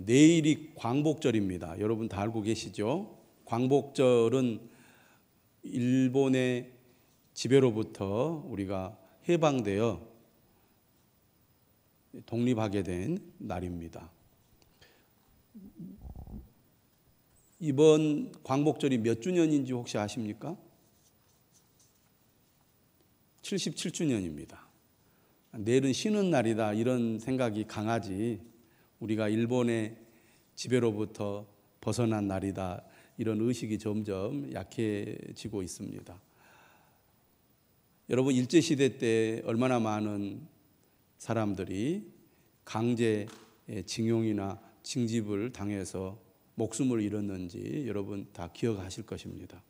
내일이 광복절입니다. 여러분 다 알고 계시죠? 광복절은 일본의 지배로부터 우리가 해방되어 독립하게 된 날입니다. 이번 광복절이 몇 주년인지 혹시 아십니까? 77주년입니다. 내일은 쉬는 날이다 이런 생각이 강하지, 우리가 일본의 지배로부터 벗어난 날이다 이런 의식이 점점 약해지고 있습니다. 여러분, 일제시대 때 얼마나 많은 사람들이 강제 징용이나 징집을 당해서 목숨을 잃었는지 여러분 다 기억하실 것입니다.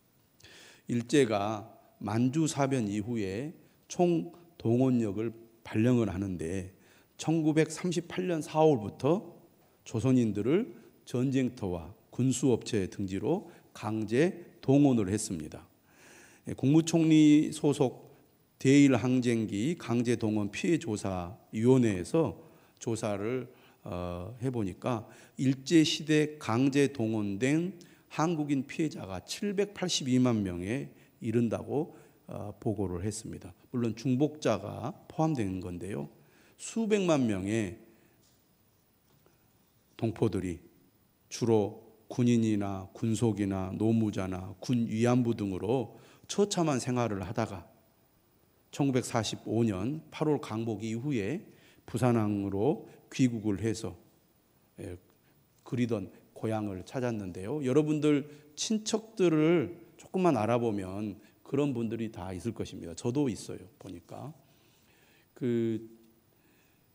일제가 만주사변 이후에 총동원력을 발령을 하는데 1938년 4월부터 조선인들을 전쟁터와 군수업체 등지로 강제 동원을 했습니다. 국무총리 소속 대일항쟁기 강제동원 피해조사위원회에서 조사를 해보니까 일제시대 강제동원된 한국인 피해자가 782만 명에 이른다고 보고를 했습니다. 물론 중복자가 포함된 건데요. 수백만 명의 동포들이 주로 군인이나 군속이나 노무자나 군 위안부 등으로 처참한 생활을 하다가 1945년 8월 강복 이후에 부산항으로 귀국을 해서 그리던 고향을 찾았는데요. 여러분들 친척들을 조금만 알아보면 그런 분들이 다 있을 것입니다. 저도 있어요. 보니까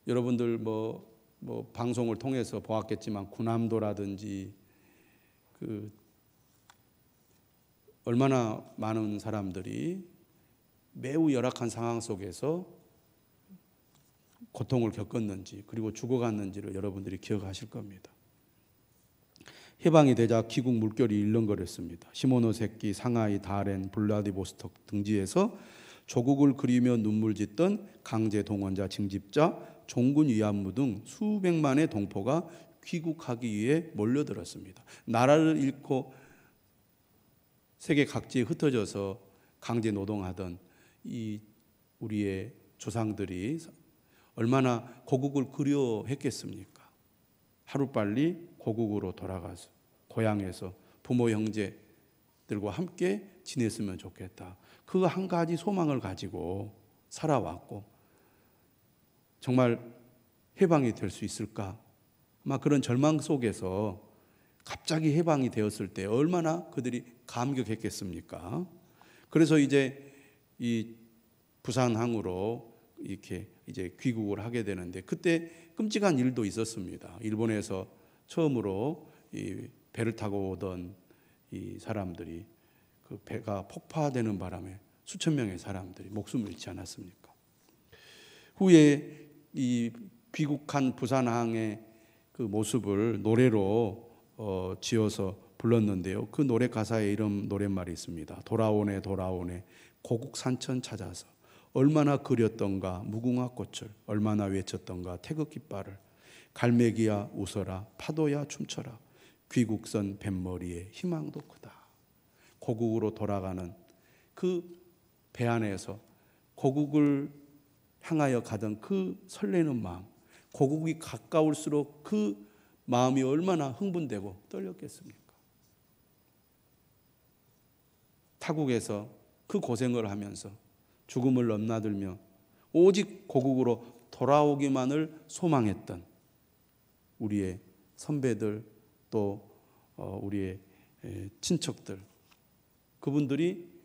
여러분들 뭐 방송을 통해서 보았겠지만 군함도라든지 얼마나 많은 사람들이 매우 열악한 상황 속에서 고통을 겪었는지 그리고 죽어갔는지를 여러분들이 기억하실 겁니다. 해방이 되자 귀국 물결이 일렁거렸습니다. 시모노세키, 상하이, 다롄, 블라디보스톡 등지에서 조국을 그리며 눈물 짓던 강제 동원자, 징집자, 종군 위안부 등 수백만의 동포가 귀국하기 위해 몰려들었습니다. 나라를 잃고 세계 각지에 흩어져서 강제 노동하던 이 우리의 조상들이 얼마나 고국을 그리워했겠습니까? 하루빨리 고국으로 돌아가서 고향에서 부모 형제들과 함께 지냈으면 좋겠다. 그 한 가지 소망을 가지고 살아왔고 정말 해방이 될 수 있을까? 아마 그런 절망 속에서 갑자기 해방이 되었을 때 얼마나 그들이 감격했겠습니까? 그래서 이제 이 부산항으로 이렇게 이제 귀국을 하게 되는데 그때 끔찍한 일도 있었습니다. 일본에서 처음으로 이 배를 타고 오던 이 사람들이 그 배가 폭파되는 바람에 수천 명의 사람들이 목숨을 잃지 않았습니까? 후에 이 귀국한 부산항의 그 모습을 노래로 지어서 불렀는데요. 그 노래 가사에 이런 노랫말이 있습니다. 돌아오네 돌아오네 고국 산천 찾아서 얼마나 그렸던가 무궁화 꽃을 얼마나 외쳤던가 태극 깃발을 갈매기야 웃어라 파도야 춤춰라 귀국선 뱃머리에 희망도 크다. 고국으로 돌아가는 그 배 안에서 고국을 향하여 가던 그 설레는 마음, 고국이 가까울수록 그 마음이 얼마나 흥분되고 떨렸겠습니까? 타국에서 그 고생을 하면서 죽음을 넘나들며 오직 고국으로 돌아오기만을 소망했던 우리의 선배들 또 우리의 친척들, 그분들이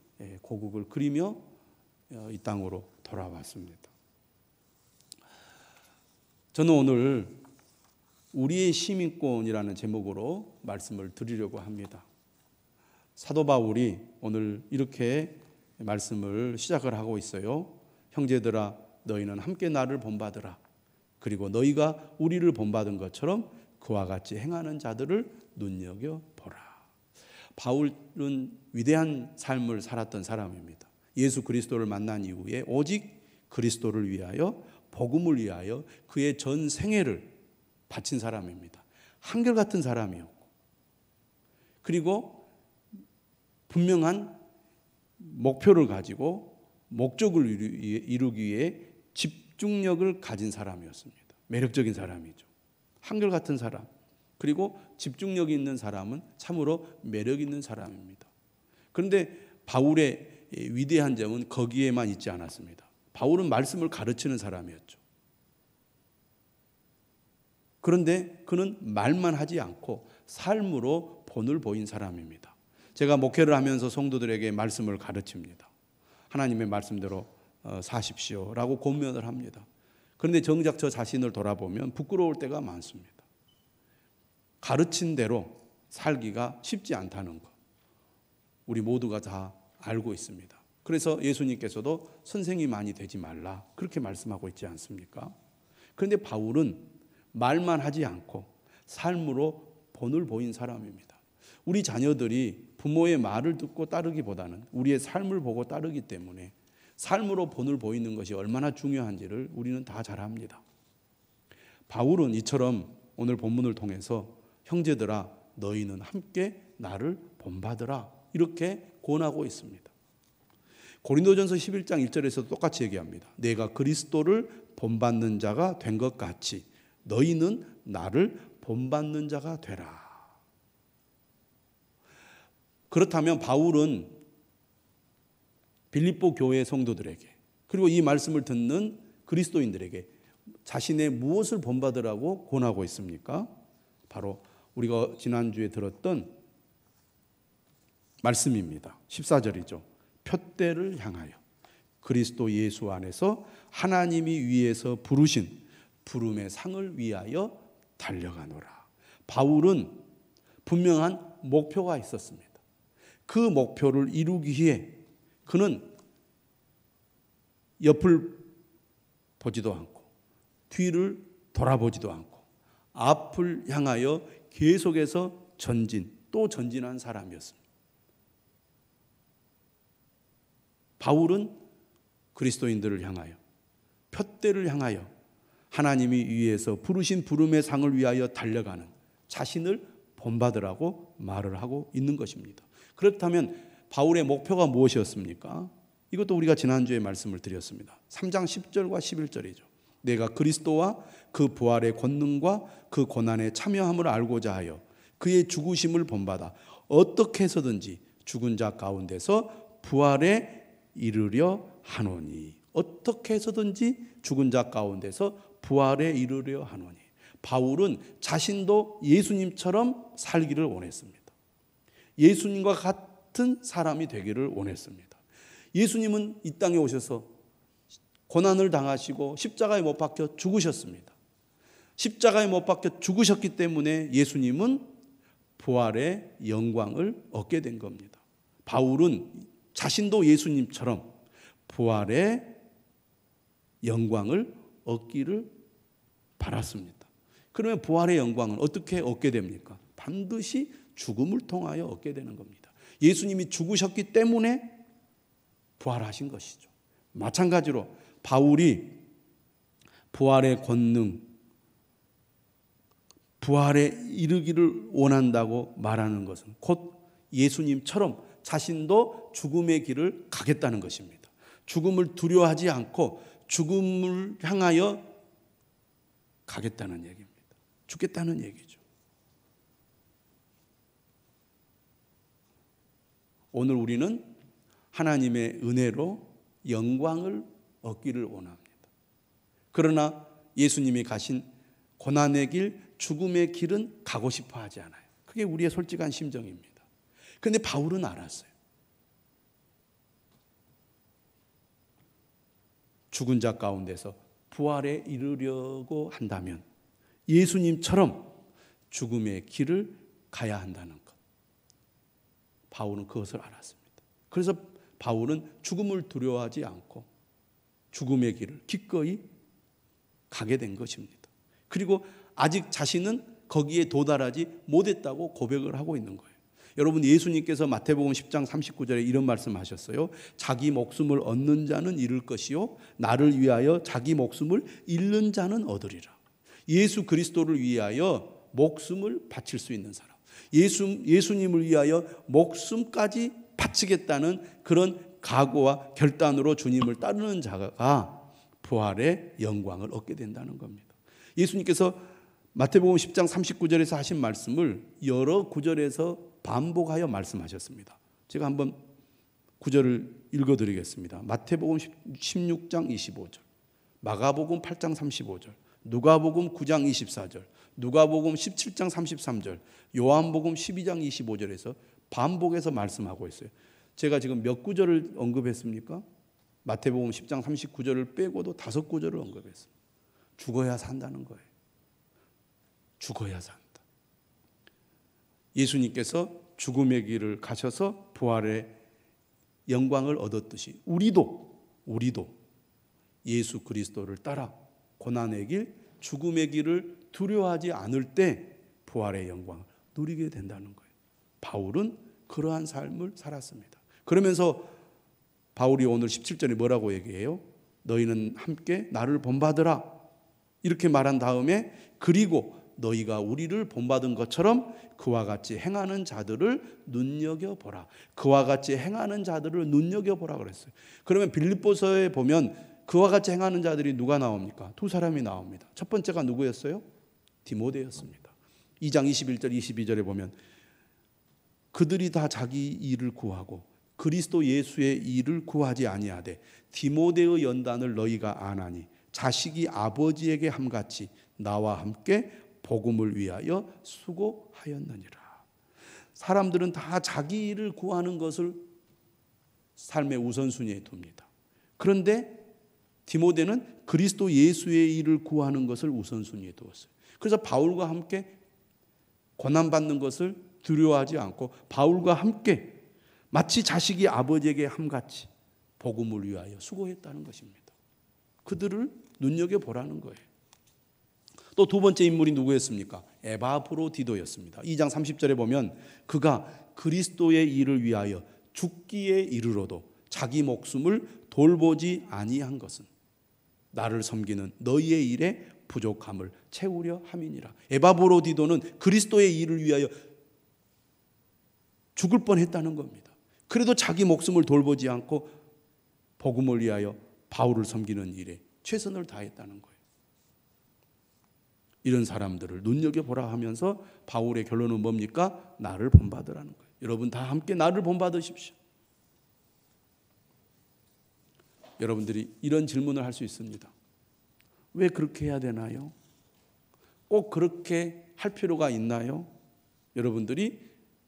고국을 그리며 이 땅으로 돌아왔습니다. 저는 오늘 우리의 시민권이라는 제목으로 말씀을 드리려고 합니다. 사도 바울이 오늘 이렇게 말씀을 시작을 하고 있어요. 형제들아 너희는 함께 나를 본받으라. 그리고 너희가 우리를 본받은 것처럼 그와 같이 행하는 자들을 눈여겨보라. 바울은 위대한 삶을 살았던 사람입니다. 예수 그리스도를 만난 이후에 오직 그리스도를 위하여 복음을 위하여 그의 전 생애를 바친 사람입니다. 한결같은 사람이었고, 그리고 분명한 목표를 가지고 목적을 이루기 위해 집중력을 가진 사람이었습니다. 매력적인 사람이죠. 한결같은 사람, 그리고 집중력이 있는 사람은 참으로 매력 있는 사람입니다. 그런데 바울의 위대한 점은 거기에만 있지 않았습니다. 바울은 말씀을 가르치는 사람이었죠. 그런데 그는 말만 하지 않고 삶으로 본을 보인 사람입니다. 제가 목회를 하면서 성도들에게 말씀을 가르칩니다. 하나님의 말씀대로 사십시오라고 권면을 합니다. 그런데 정작 저 자신을 돌아보면 부끄러울 때가 많습니다. 가르친 대로 살기가 쉽지 않다는 것, 우리 모두가 다 알고 있습니다. 그래서 예수님께서도 선생이 되지 말라 그렇게 말씀하고 있지 않습니까? 그런데 바울은 말만 하지 않고 삶으로 본을 보인 사람입니다. 우리 자녀들이 부모의 말을 듣고 따르기보다는 우리의 삶을 보고 따르기 때문에 삶으로 본을 보이는 것이 얼마나 중요한지를 우리는 다 잘 압니다. 바울은 이처럼 오늘 본문을 통해서 형제들아 너희는 함께 나를 본받으라 이렇게 권하고 있습니다. 고린도전서 11장 1절에서도 똑같이 얘기합니다. 내가 그리스도를 본받는 자가 된 것 같이 너희는 나를 본받는 자가 되라. 그렇다면 바울은 빌립보 교회 성도들에게, 그리고 이 말씀을 듣는 그리스도인들에게 자신의 무엇을 본받으라고 권하고 있습니까? 바로 우리가 지난주에 들었던 말씀입니다. 14절이죠. 푯대를 향하여 그리스도 예수 안에서 하나님이 위에서 부르신 부름의 상을 위하여 달려가노라. 바울은 분명한 목표가 있었습니다. 그 목표를 이루기 위해 그는 옆을 보지도 않고 뒤를 돌아보지도 않고 앞을 향하여 계속해서 또 전진한 사람이었습니다. 바울은 그리스도인들을 향하여 푯대를 향하여 하나님이 위에서 부르신 부름의 상을 위하여 달려가는 자신을 본받으라고 말을 하고 있는 것입니다. 그렇다면 바울의 목표가 무엇이었습니까? 이것도 우리가 지난주에 말씀을 드렸습니다. 3장 10절과 11절이죠. 내가 그리스도와 그 부활의 권능과 그 고난에 참여함을 알고자 하여 그의 죽으심을 본받아 어떻게 해서든지 죽은 자 가운데서 부활에 이르려 하노니. 어떻게 해서든지 죽은 자 가운데서 부활에 이르려 하노니. 바울은 자신도 예수님처럼 살기를 원했습니다. 예수님과 같은 사람이 되기를 원했습니다. 예수님은 이 땅에 오셔서 고난을 당하시고 십자가에 못 박혀 죽으셨습니다. 십자가에 못 박혀 죽으셨기 때문에 예수님은 부활의 영광을 얻게 된 겁니다. 바울은 자신도 예수님처럼 부활의 영광을 얻기를 바랐습니다. 그러면 부활의 영광은 어떻게 얻게 됩니까? 반드시 죽음을 통하여 얻게 되는 겁니다. 예수님이 죽으셨기 때문에 부활하신 것이죠. 마찬가지로 바울이 부활의 권능, 부활에 이르기를 원한다고 말하는 것은 곧 예수님처럼 자신도 죽음의 길을 가겠다는 것입니다. 죽음을 두려워하지 않고 죽음을 향하여 가겠다는 얘기입니다. 죽겠다는 얘기죠. 오늘 우리는 하나님의 은혜로 영광을 얻기를 원합니다. 그러나 예수님이 가신 고난의 길, 죽음의 길은 가고 싶어 하지 않아요. 그게 우리의 솔직한 심정입니다. 그런데 바울은 알았어요. 죽은 자 가운데서 부활에 이르려고 한다면 예수님처럼 죽음의 길을 가야 한다는 것. 바울은 그것을 알았습니다. 그래서 바울은 죽음을 두려워하지 않고 죽음의 길을 기꺼이 가게 된 것입니다. 그리고 아직 자신은 거기에 도달하지 못했다고 고백을 하고 있는 거예요. 여러분, 예수님께서 마태복음 10장 39절에 이런 말씀하셨어요. 자기 목숨을 얻는 자는 잃을 것이요 나를 위하여 자기 목숨을 잃는 자는 얻으리라. 예수 그리스도를 위하여 목숨을 바칠 수 있는 사람, 예수님을 위하여 목숨까지 바치겠다는 그런 각오와 결단으로 주님을 따르는 자가 부활의 영광을 얻게 된다는 겁니다. 예수님께서 마태복음 10장 39절에서 하신 말씀을 여러 구절에서 반복하여 말씀하셨습니다. 제가 한번 구절을 읽어드리겠습니다. 마태복음 16장 25절, 마가복음 8장 35절, 누가복음 9장 24절, 누가복음 17장 33절, 요한복음 12장 25절에서 반복해서 말씀하고 있어요. 제가 지금 몇 구절을 언급했습니까? 마태복음 10장 39절을 빼고도 5구절을 언급했습니다. 죽어야 산다는 거예요. 죽어야 산다. 예수님께서 죽음의 길을 가셔서 부활의 영광을 얻었듯이 우리도 예수 그리스도를 따라 고난의 길, 죽음의 길을 두려워하지 않을 때 부활의 영광을 누리게 된다는 거예요. 바울은 그러한 삶을 살았습니다. 그러면서 바울이 오늘 17절에 뭐라고 얘기해요? 너희는 함께 나를 본받으라. 이렇게 말한 다음에 그리고 너희가 우리를 본받은 것처럼 그와 같이 행하는 자들을 눈여겨보라. 그와 같이 행하는 자들을 눈여겨보라 그랬어요. 그러면 빌립보서에 보면 그와 같이 행하는 자들이 누가 나옵니까? 2사람이 나옵니다. 첫 번째가 누구였어요? 디모데였습니다. 2장 21절 22절에 보면 그들이 다 자기 일을 구하고 그리스도 예수의 일을 구하지 아니하되 디모데의 연단을 너희가 아나니 자식이 아버지에게 함같이 나와 함께 복음을 위하여 수고하였느니라. 사람들은 다 자기 일을 구하는 것을 삶의 우선순위에 둡니다. 그런데 디모데는 그리스도 예수의 일을 구하는 것을 우선순위에 두었어요. 그래서 바울과 함께 고난받는 것을 두려워하지 않고 바울과 함께 마치 자식이 아버지에게 함같이 복음을 위하여 수고했다는 것입니다. 그들을 눈여겨보라는 거예요. 또 2번째 인물이 누구였습니까? 에바브로디도였습니다. 2장 30절에 보면 그가 그리스도의 일을 위하여 죽기에 이르러도 자기 목숨을 돌보지 아니한 것은 나를 섬기는 너희의 일에 부족함을 채우려 함이니라. 에바브로디도는 그리스도의 일을 위하여 죽을 뻔했다는 겁니다. 그래도 자기 목숨을 돌보지 않고 복음을 위하여 바울을 섬기는 일에 최선을 다했다는 거예요. 이런 사람들을 눈여겨보라 하면서 바울의 결론은 뭡니까? 나를 본받으라는 거예요. 여러분 다 함께 나를 본받으십시오. 여러분들이 이런 질문을 할 수 있습니다. 왜 그렇게 해야 되나요? 꼭 그렇게 할 필요가 있나요? 여러분들이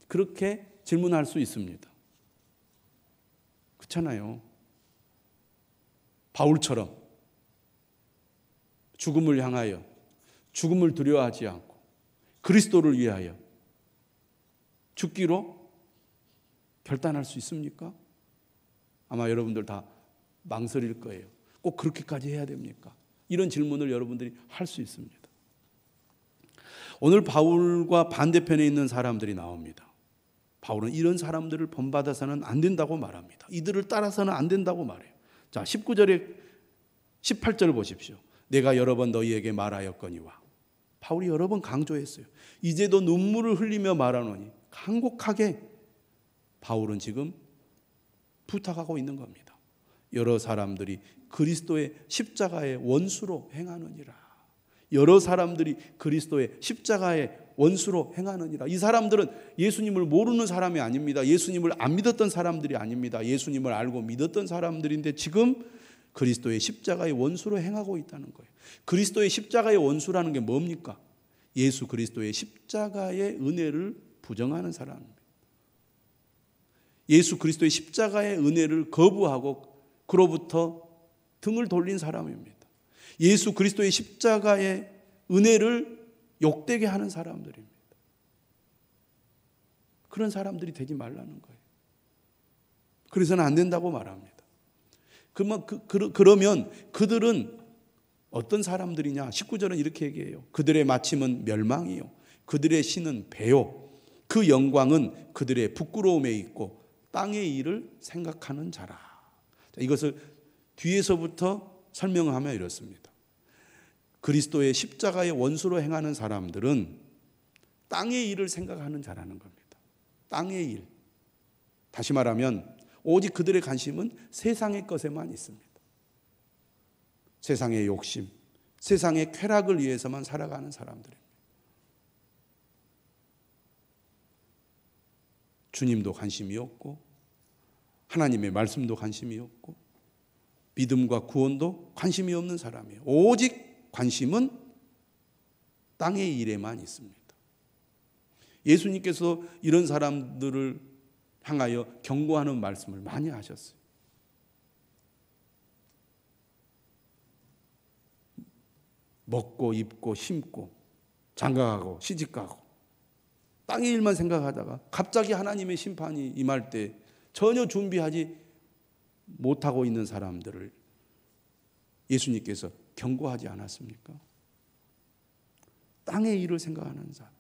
그렇게 질문할 수 있습니다. 그렇잖아요. 바울처럼 죽음을 향하여 죽음을 두려워하지 않고 그리스도를 위하여 죽기로 결단할 수 있습니까? 아마 여러분들 다 망설일 거예요. 꼭 그렇게까지 해야 됩니까? 이런 질문을 여러분들이 할 수 있습니다. 오늘 바울과 반대편에 있는 사람들이 나옵니다. 바울은 이런 사람들을 본받아서는 안 된다고 말합니다. 이들을 따라서는 안 된다고 말해요. 자, 19절에 18절을 보십시오. 내가 여러 번 너희에게 말하였거니와. 바울이 여러 번 강조했어요. 이제도 눈물을 흘리며 말하노니. 간곡하게 바울은 지금 부탁하고 있는 겁니다. 여러 사람들이 그리스도의 십자가의 원수로 행하느니라. 여러 사람들이 그리스도의 십자가의 원수로 행하느니라. 이 사람들은 예수님을 모르는 사람이 아닙니다. 예수님을 안 믿었던 사람들이 아닙니다. 예수님을 알고 믿었던 사람들인데 지금 그리스도의 십자가의 원수로 행하고 있다는 거예요. 그리스도의 십자가의 원수라는 게 뭡니까? 예수 그리스도의 십자가의 은혜를 부정하는 사람입니다. 예수 그리스도의 십자가의 은혜를 거부하고 그로부터 등을 돌린 사람입니다. 예수 그리스도의 십자가의 은혜를 욕되게 하는 사람들입니다. 그런 사람들이 되지 말라는 거예요. 그래서는 안 된다고 말합니다. 그러면 그들은 어떤 사람들이냐? 19절은 이렇게 얘기해요. 그들의 마침은 멸망이요, 그들의 신은 배요, 그 영광은 그들의 부끄러움에 있고 땅의 일을 생각하는 자라. 이것을 뒤에서부터 설명하며 이렇습니다. 그리스도의 십자가의 원수로 행하는 사람들은 땅의 일을 생각하는 자라는 겁니다. 땅의 일. 다시 말하면 오직 그들의 관심은 세상의 것에만 있습니다. 세상의 욕심, 세상의 쾌락을 위해서만 살아가는 사람들입니다. 주님도 관심이 없고 하나님의 말씀도 관심이 없고 믿음과 구원도 관심이 없는 사람이에요. 오직 관심은 땅의 일에만 있습니다. 예수님께서 이런 사람들을 향하여 경고하는 말씀을 많이 하셨어요. 먹고 입고 심고 장가가고 시집가고 땅의 일만 생각하다가 갑자기 하나님의 심판이 임할 때 전혀 준비하지 못하고 있는 사람들을 예수님께서 경고하지 않았습니까? 땅의 일을 생각하는 사람,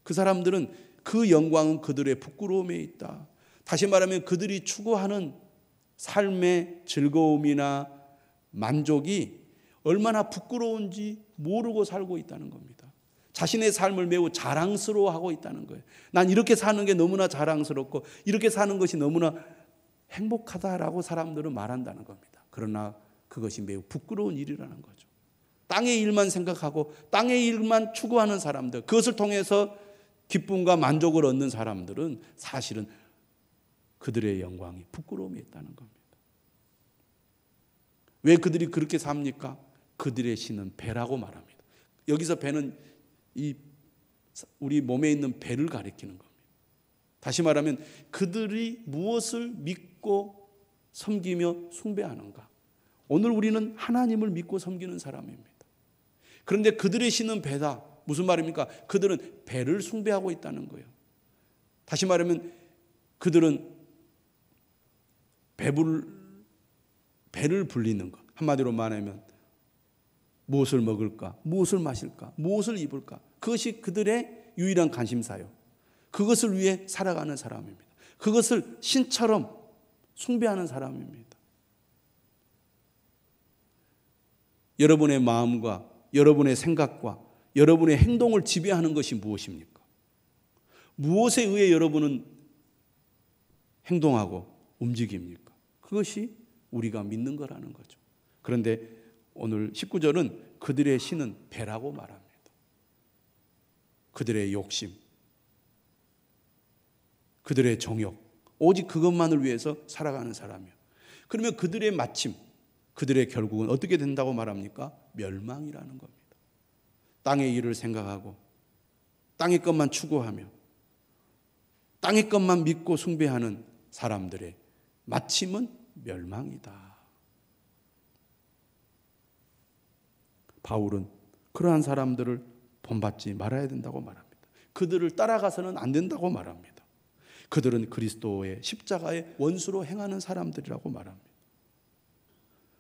그 사람들은 그 영광은 그들의 부끄러움에 있다. 다시 말하면 그들이 추구하는 삶의 즐거움이나 만족이 얼마나 부끄러운지 모르고 살고 있다는 겁니다. 자신의 삶을 매우 자랑스러워하고 있다는 거예요. 난 이렇게 사는 게 너무나 자랑스럽고 이렇게 사는 것이 너무나 행복하다라고 사람들은 말한다는 겁니다. 그러나 그것이 매우 부끄러운 일이라는 거죠. 땅의 일만 생각하고 땅의 일만 추구하는 사람들, 그것을 통해서 기쁨과 만족을 얻는 사람들은 사실은 그들의 영광이 부끄러움이 있다는 겁니다. 왜 그들이 그렇게 삽니까? 그들의 신은 배라고 말합니다. 여기서 배는 이 우리 몸에 있는 배를 가리키는 겁니다. 다시 말하면 그들이 무엇을 믿고 섬기며 숭배하는가? 오늘 우리는 하나님을 믿고 섬기는 사람입니다. 그런데 그들의 신은 배다. 무슨 말입니까? 그들은 배를 숭배하고 있다는 거예요. 다시 말하면 그들은 배를 불리는 것. 한마디로 말하면 무엇을 먹을까? 무엇을 마실까? 무엇을 입을까? 그것이 그들의 유일한 관심사요. 그것을 위해 살아가는 사람입니다. 그것을 신처럼 숭배하는 사람입니다. 여러분의 마음과 여러분의 생각과 여러분의 행동을 지배하는 것이 무엇입니까? 무엇에 의해 여러분은 행동하고 움직입니까? 그것이 우리가 믿는 거라는 거죠. 그런데 오늘 19절은 그들의 신은 배라고 말합니다. 그들의 욕심, 그들의 정욕, 오직 그것만을 위해서 살아가는 사람이에요. 그러면 그들의 마침, 그들의 결국은 어떻게 된다고 말합니까? 멸망이라는 겁니다. 땅의 일을 생각하고 땅의 것만 추구하며 땅의 것만 믿고 숭배하는 사람들의 마침은 멸망이다. 바울은 그러한 사람들을 본받지 말아야 된다고 말합니다. 그들을 따라가서는 안 된다고 말합니다. 그들은 그리스도의 십자가의 원수로 행하는 사람들이라고 말합니다.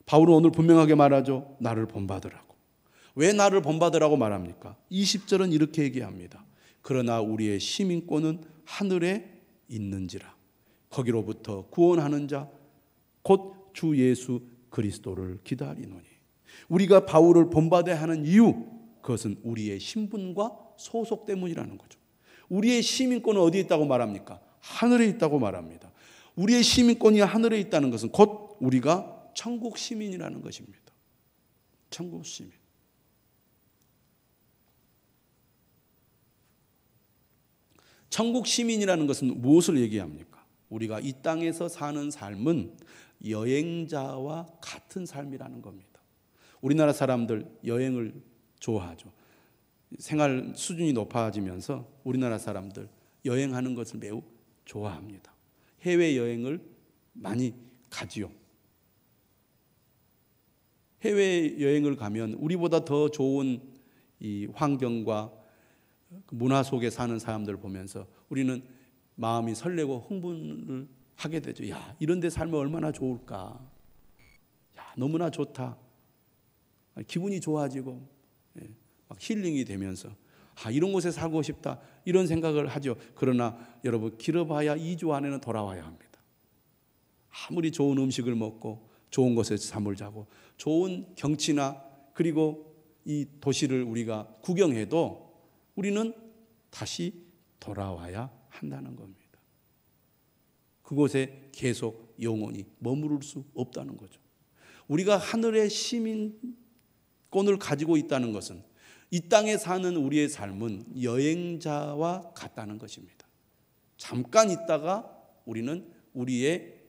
바울은 오늘 분명하게 말하죠. 나를 본받으라고. 왜 나를 본받으라고 말합니까? 20절은 이렇게 얘기합니다. 그러나 우리의 시민권은 하늘에 있는지라. 거기로부터 구원하는 자 곧 주 예수 그리스도를 기다리노니. 우리가 바울을 본받아야 하는 이유, 그것은 우리의 신분과 소속 때문이라는 거죠. 우리의 시민권은 어디에 있다고 말합니까? 하늘에 있다고 말합니다. 우리의 시민권이 하늘에 있다는 것은 곧 우리가 천국 시민이라는 것입니다. 천국 시민. 천국 시민이라는 것은 무엇을 얘기합니까? 우리가 이 땅에서 사는 삶은 여행자와 같은 삶이라는 겁니다. 우리나라 사람들 여행을 좋아하죠. 생활 수준이 높아지면서 우리나라 사람들 여행하는 것을 매우 좋아합니다. 해외여행을 많이 가지요. 해외여행을 가면 우리보다 더 좋은 이 환경과 문화 속에 사는 사람들을 보면서 우리는 마음이 설레고 흥분을 하게 되죠. 야, 이런 데 살면 얼마나 좋을까. 야, 너무나 좋다. 기분이 좋아지고 막 힐링이 되면서 이런 곳에 살고 싶다. 이런 생각을 하죠. 그러나 여러분, 길어봐야 2주 안에는 돌아와야 합니다. 아무리 좋은 음식을 먹고 좋은 곳에서 잠을 자고 좋은 경치나 그리고 이 도시를 우리가 구경해도 우리는 다시 돌아와야 한다는 겁니다. 그곳에 계속 영원히 머무를 수 없다는 거죠. 우리가 하늘의 시민권을 가지고 있다는 것은 이 땅에 사는 우리의 삶은 여행자와 같다는 것입니다. 잠깐 있다가 우리는 우리의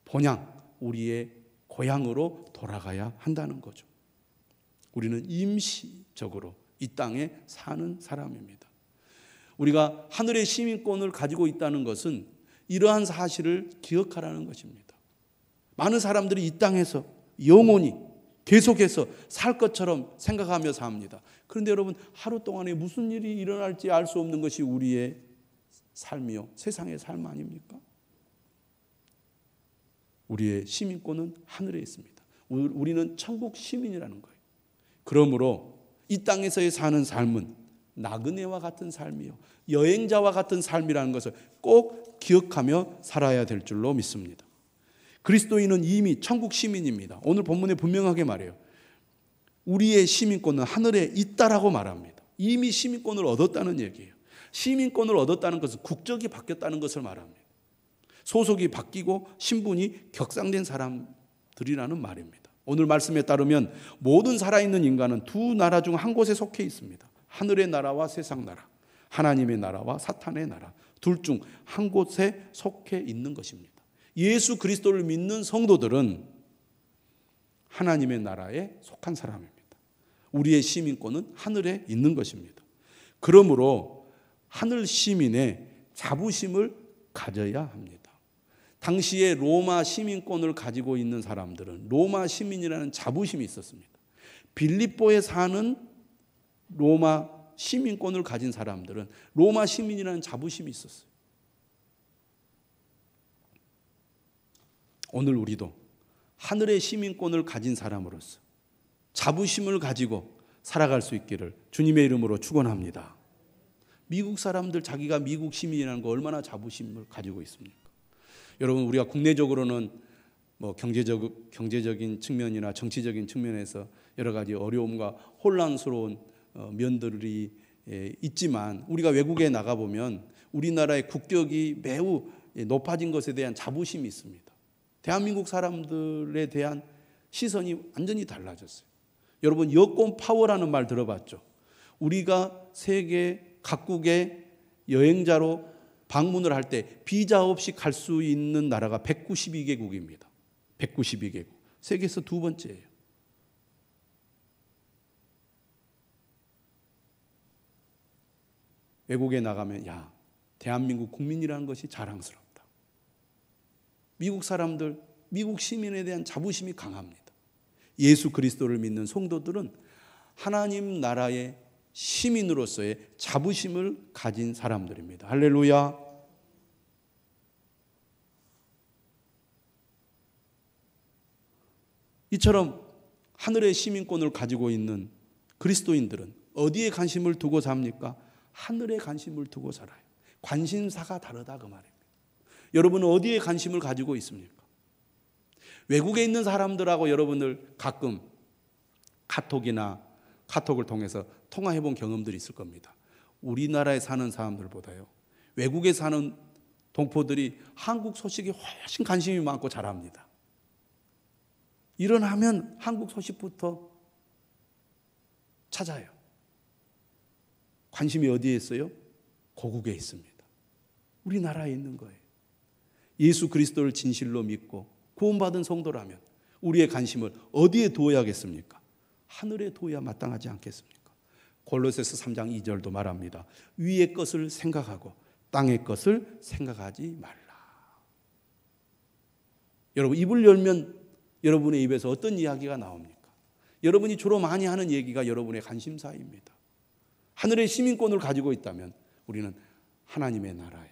본향, 우리의 고향으로 돌아가야 한다는 거죠. 우리는 임시적으로 이 땅에 사는 사람입니다. 우리가 하늘의 시민권을 가지고 있다는 것은 이러한 사실을 기억하라는 것입니다. 많은 사람들이 이 땅에서 영원히 계속해서 살 것처럼 생각하며 삽니다. 그런데 여러분, 하루 동안에 무슨 일이 일어날지 알 수 없는 것이 우리의 삶이요, 세상의 삶 아닙니까? 우리의 시민권은 하늘에 있습니다. 우리는 천국 시민이라는 거예요. 그러므로 이 땅에서의 사는 삶은 나그네와 같은 삶이요, 여행자와 같은 삶이라는 것을 꼭 기억하며 살아야 될 줄로 믿습니다. 그리스도인은 이미 천국 시민입니다. 오늘 본문에 분명하게 말해요. 우리의 시민권은 하늘에 있다라고 말합니다. 이미 시민권을 얻었다는 얘기예요. 시민권을 얻었다는 것은 국적이 바뀌었다는 것을 말합니다. 소속이 바뀌고 신분이 격상된 사람들이라는 말입니다. 오늘 말씀에 따르면 모든 살아있는 인간은 두 나라 중 한 곳에 속해 있습니다. 하늘의 나라와 세상 나라, 하나님의 나라와 사탄의 나라, 둘 중 한 곳에 속해 있는 것입니다. 예수 그리스도를 믿는 성도들은 하나님의 나라에 속한 사람입니다. 우리의 시민권은 하늘에 있는 것입니다. 그러므로 하늘 시민의 자부심을 가져야 합니다. 당시에 로마 시민권을 가지고 있는 사람들은 로마 시민이라는 자부심이 있었습니다. 빌립보에 사는 로마 시민권을 가진 사람들은 로마 시민이라는 자부심이 있었어요. 오늘 우리도 하늘의 시민권을 가진 사람으로서 자부심을 가지고 살아갈 수 있기를 주님의 이름으로 축원합니다. 미국 사람들 자기가 미국 시민이라는 거 얼마나 자부심을 가지고 있습니까? 여러분, 우리가 국내적으로는 뭐 경제적인 측면이나 정치적인 측면에서 여러 가지 어려움과 혼란스러운 면들이 있지만 우리가 외국에 나가보면 우리나라의 국격이 매우 높아진 것에 대한 자부심이 있습니다. 대한민국 사람들에 대한 시선이 완전히 달라졌어요. 여러분, 여권 파워라는 말 들어봤죠? 우리가 세계 각국의 여행자로 방문을 할 때 비자 없이 갈 수 있는 나라가 192개국입니다. 192개국. 세계에서 두 번째예요. 외국에 나가면 야, 대한민국 국민이라는 것이 자랑스럽다. 미국 사람들, 미국 시민에 대한 자부심이 강합니다. 예수 그리스도를 믿는 성도들은 하나님 나라의 시민으로서의 자부심을 가진 사람들입니다. 할렐루야. 이처럼 하늘의 시민권을 가지고 있는 그리스도인들은 어디에 관심을 두고 삽니까? 하늘에 관심을 두고 살아요. 관심사가 다르다 그 말입니다. 여러분은 어디에 관심을 가지고 있습니까? 외국에 있는 사람들하고 여러분들 가끔 카톡을 통해서 통화해 본 경험들이 있을 겁니다. 우리나라에 사는 사람들보다요, 외국에 사는 동포들이 한국 소식에 훨씬 관심이 많고 잘합니다. 일어나면 한국 소식부터 찾아요. 관심이 어디에 있어요? 고국에 있습니다. 우리나라에 있는 거예요. 예수 그리스도를 진실로 믿고 구원받은 성도라면 우리의 관심을 어디에 두어야겠습니까? 하늘에 두어야 마땅하지 않겠습니까? 골로새서 3장 2절도 말합니다. 위의 것을 생각하고 땅의 것을 생각하지 말라. 여러분, 입을 열면 여러분의 입에서 어떤 이야기가 나옵니까? 여러분이 주로 많이 하는 얘기가 여러분의 관심사입니다. 하늘의 시민권을 가지고 있다면 우리는 하나님의 나라에,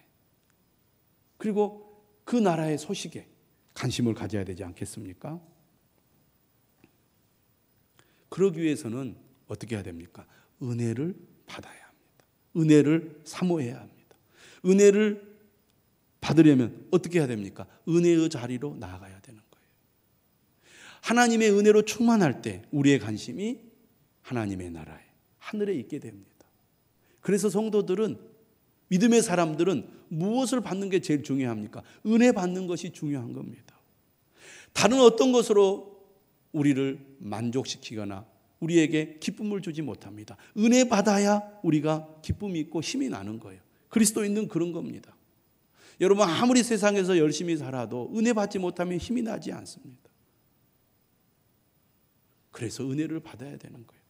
그리고 그 나라의 소식에 관심을 가져야 되지 않겠습니까? 그러기 위해서는 어떻게 해야 됩니까? 은혜를 받아야 합니다. 은혜를 사모해야 합니다. 은혜를 받으려면 어떻게 해야 됩니까? 은혜의 자리로 나아가야 되는 거예요. 하나님의 은혜로 충만할 때 우리의 관심이 하나님의 나라에, 하늘에 있게 됩니다. 그래서 성도들은 믿음의 사람들은 무엇을 받는 게 제일 중요합니까? 은혜 받는 것이 중요한 겁니다. 다른 어떤 것으로 우리를 만족시키거나 우리에게 기쁨을 주지 못합니다. 은혜 받아야 우리가 기쁨이 있고 힘이 나는 거예요. 그리스도인은 그런 겁니다. 여러분, 아무리 세상에서 열심히 살아도 은혜 받지 못하면 힘이 나지 않습니다. 그래서 은혜를 받아야 되는 거예요.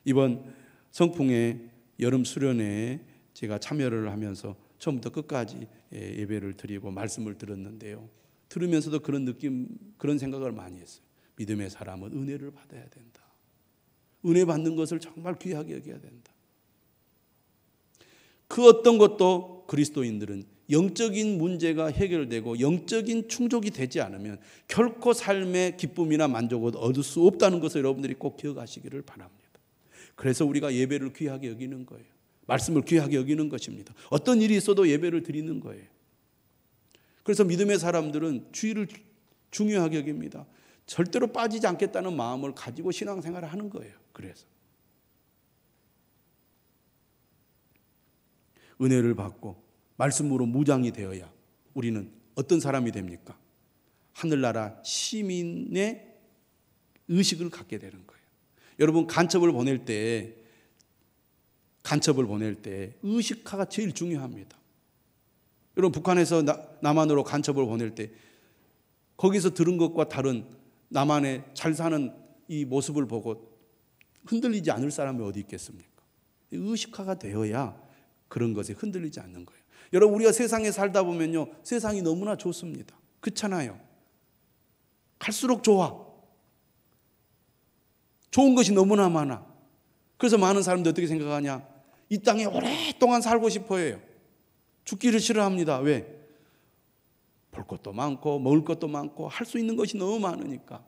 이번 성풍의 여름 수련회에 제가 참여를 하면서 처음부터 끝까지 예배를 드리고 말씀을 들었는데요. 들으면서도 그런 느낌, 그런 생각을 많이 했어요. 믿음의 사람은 은혜를 받아야 된다. 은혜 받는 것을 정말 귀하게 여겨야 된다. 그 어떤 것도 그리스도인들은 영적인 문제가 해결되고 영적인 충족이 되지 않으면 결코 삶의 기쁨이나 만족을 얻을 수 없다는 것을 여러분들이 꼭 기억하시기를 바랍니다. 그래서 우리가 예배를 귀하게 여기는 거예요. 말씀을 귀하게 여기는 것입니다. 어떤 일이 있어도 예배를 드리는 거예요. 그래서 믿음의 사람들은 주의를 중요하게 여깁니다. 절대로 빠지지 않겠다는 마음을 가지고 신앙생활을 하는 거예요. 그래서 은혜를 받고 말씀으로 무장이 되어야 우리는 어떤 사람이 됩니까? 하늘나라 시민의 의식을 갖게 되는 거예요. 여러분, 간첩을 보낼 때 의식화가 제일 중요합니다. 여러분, 북한에서 남한으로 간첩을 보낼 때 거기서 들은 것과 다른 남한의 잘 사는 이 모습을 보고 흔들리지 않을 사람이 어디 있겠습니까? 의식화가 되어야 그런 것에 흔들리지 않는 거예요. 여러분, 우리가 세상에 살다 보면요, 세상이 너무나 좋습니다. 그렇잖아요. 갈수록 좋아. 좋은 것이 너무나 많아. 그래서 많은 사람들이 어떻게 생각하냐? 이 땅에 오랫동안 살고 싶어 해요. 죽기를 싫어합니다. 왜? 볼 것도 많고 먹을 것도 많고 할 수 있는 것이 너무 많으니까.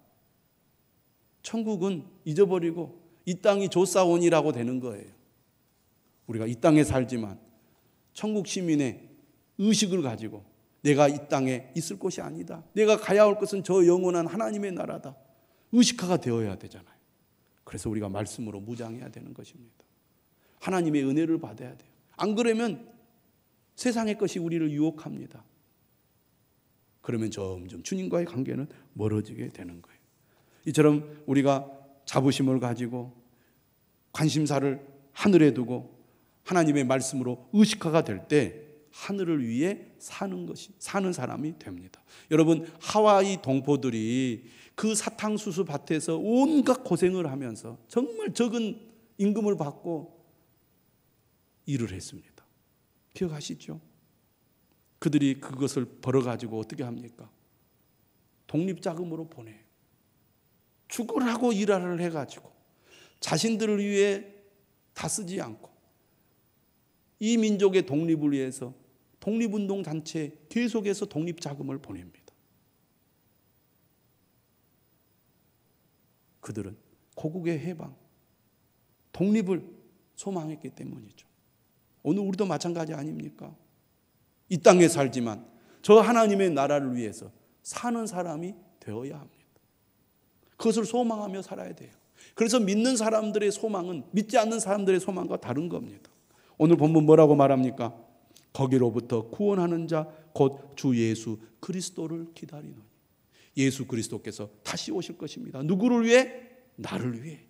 천국은 잊어버리고 이 땅이 좋사오니라고 되는 거예요. 우리가 이 땅에 살지만 천국 시민의 의식을 가지고 내가 이 땅에 있을 곳이 아니다. 내가 가야 할 것은 저 영원한 하나님의 나라다. 의식화가 되어야 되잖아요. 그래서 우리가 말씀으로 무장해야 되는 것입니다. 하나님의 은혜를 받아야 돼요. 안 그러면 세상의 것이 우리를 유혹합니다. 그러면 점점 주님과의 관계는 멀어지게 되는 거예요. 이처럼 우리가 자부심을 가지고 관심사를 하늘에 두고 하나님의 말씀으로 의식화가 될 때 하늘을 위해 사는 사람이 됩니다. 여러분, 하와이 동포들이 그 사탕수수 밭에서 온갖 고생을 하면서 정말 적은 임금을 받고 일을 했습니다. 기억하시죠? 그들이 그것을 벌어가지고 어떻게 합니까? 독립자금으로 보내요. 죽으라고 일하를 해가지고 자신들을 위해 다 쓰지 않고 이 민족의 독립을 위해서 독립운동 단체에 계속해서 독립자금을 보냅니다. 그들은 고국의 해방, 독립을 소망했기 때문이죠. 오늘 우리도 마찬가지 아닙니까? 이 땅에 살지만 저 하나님의 나라를 위해서 사는 사람이 되어야 합니다. 그것을 소망하며 살아야 돼요. 그래서 믿는 사람들의 소망은 믿지 않는 사람들의 소망과 다른 겁니다. 오늘 본문 뭐라고 말합니까? 거기로부터 구원하는 자 곧 주 예수 그리스도를 기다리노니. 예수 그리스도께서 다시 오실 것입니다. 누구를 위해? 나를 위해.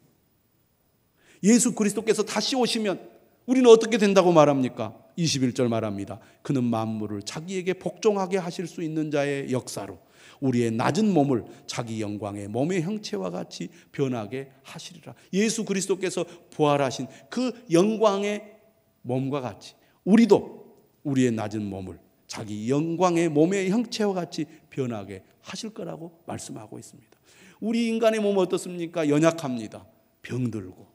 예수 그리스도께서 다시 오시면 우리는 어떻게 된다고 말합니까? 21절 말합니다. 그는 만물을 자기에게 복종하게 하실 수 있는 자의 역사로 우리의 낮은 몸을 자기 영광의 몸의 형체와 같이 변하게 하시리라. 예수 그리스도께서 부활하신 그 영광의 몸과 같이 우리도 우리의 낮은 몸을 자기 영광의 몸의 형체와 같이 변하게 하실 거라고 말씀하고 있습니다. 우리 인간의 몸은 어떻습니까? 연약합니다. 병들고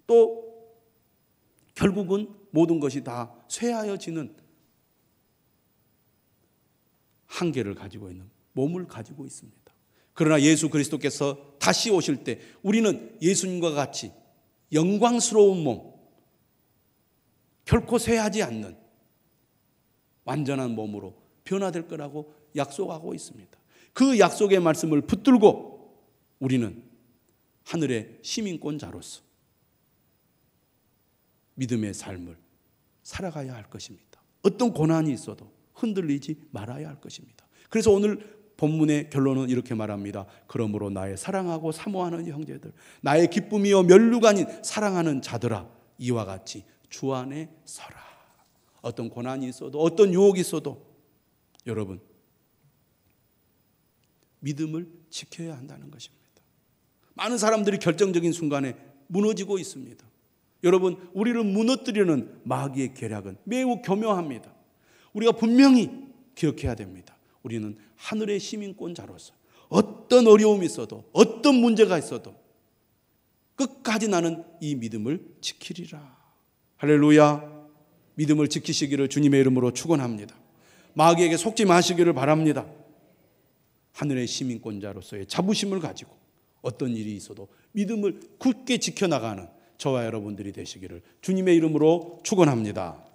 또 결국은 모든 것이 다 쇠하여지는 한계를 가지고 있는 몸을 가지고 있습니다. 그러나 예수 그리스도께서 다시 오실 때 우리는 예수님과 같이 영광스러운 몸, 결코 쇠하지 않는 완전한 몸으로 변화될 거라고 약속하고 있습니다. 그 약속의 말씀을 붙들고 우리는 하늘의 시민권자로서 믿음의 삶을 살아가야 할 것입니다. 어떤 고난이 있어도 흔들리지 말아야 할 것입니다. 그래서 오늘 본문의 결론은 이렇게 말합니다. 그러므로 나의 사랑하고 사모하는 형제들, 나의 기쁨이요 면류가 아닌 사랑하는 자들아, 이와 같이 주 안에 서라. 어떤 고난이 있어도 어떤 유혹이 있어도 여러분 믿음을 지켜야 한다는 것입니다. 많은 사람들이 결정적인 순간에 무너지고 있습니다. 여러분, 우리를 무너뜨리는 마귀의 계략은 매우 교묘합니다. 우리가 분명히 기억해야 됩니다. 우리는 하늘의 시민권자로서 어떤 어려움이 있어도 어떤 문제가 있어도 끝까지 나는 이 믿음을 지키리라. 할렐루야. 믿음을 지키시기를 주님의 이름으로 축원합니다. 마귀에게 속지 마시기를 바랍니다. 하늘의 시민권자로서의 자부심을 가지고 어떤 일이 있어도 믿음을 굳게 지켜나가는 저와 여러분들이 되시기를 주님의 이름으로 축원합니다.